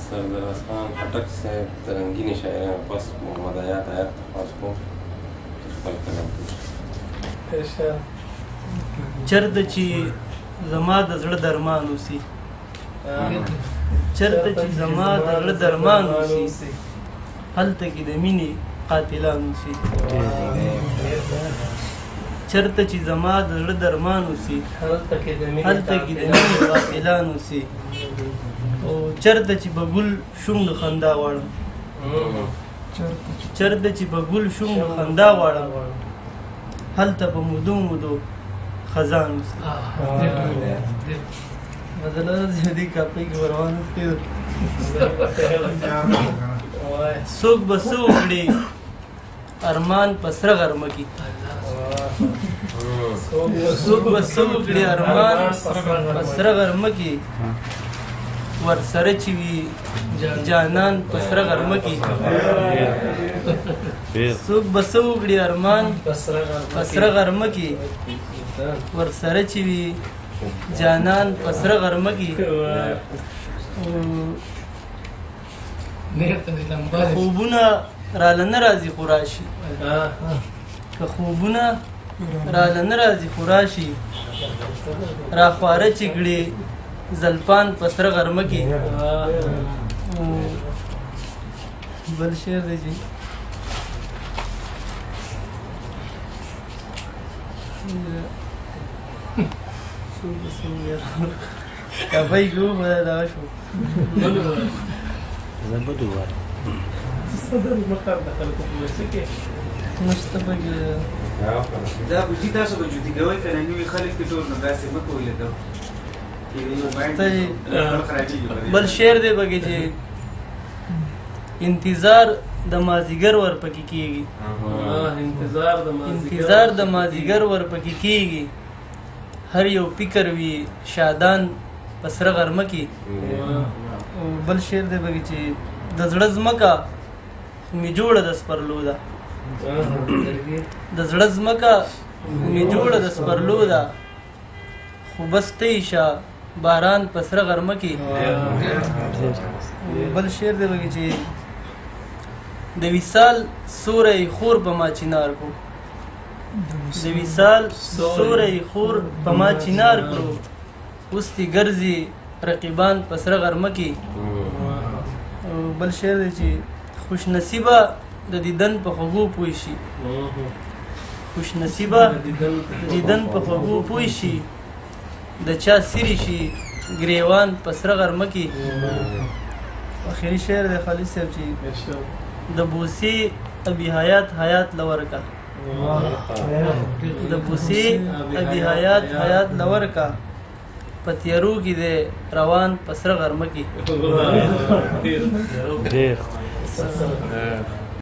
سردراز خان خټک صاحب د رنګینې شاعرانو پس محمد حیات تقاضا کوم خپل کلام چرته چې زما د زړه درمان اوسي چرته چې زما د زړه درمان اوسي هلته کې د مینې قاتلان اوسي چرته چې زما د زړه درمان اوسي هلته کې د مینې قاتلان اوسي او چرته چې په ګل شوم د خندا واړم چرته چې په ګل شوم د خندا واړم هلته په مودو مودو خزان اوسي مثلا دې کاپي کې روان دي څوک به څه وکړي ارمان په سره غرمه کې څوک به څه وکړي ارمان په سره غرمه کې ورسره چې وي جانان په سره غرمه کې څوک به څه وکړي ارمان په سره غرمه کې ورسره چې وي جانان په سره غرمه کې خوبونه راله نه راځي خو راشي که خوبونه راله نه راځي خو راشي راخواره چې کړي زلفان په سره غرمه کې بل شعر دی جی کافی کو خدا دا شو زبدو وار صدر مقام دخل کو وسکه مستبق دا بجی تاسو به جدي کوي کنه نیو خلک ټول نه داسې مکو لیدو بل شعر دی بګی چې انتظار د مازیګر ور پکې کیږي انتظار د مازیګر ور پکې کیږي هر یو فکر وی شادان پسره غرمه کې بل شعر دی بګی چې د زړه زمکا می جوړه د سپرلو ده د زړه زمکا می جوړه د سپرلو ده خو بس تیشا باران پسره غرمه کې بل شعر دی بګی چې د وصال سورې خور په ما چینار کو د وصال سورې خور په ما چینار کړو اوس تی ګرځي رقیبان پسره غرمه کې بل شعر دی چې خوش نصیبه د دیدن په خوږو پوي شي خوش نصیبه د دیدن په خوږو پوي شي د چا سری شي گریوان پسره غرمه کې اخري شعر دی خالد صاحب چې د بوسي ابي حیات لورکا د بوسي ابي حیات لورکا پتیرو کې دی روان پسره غرمه کې ډېر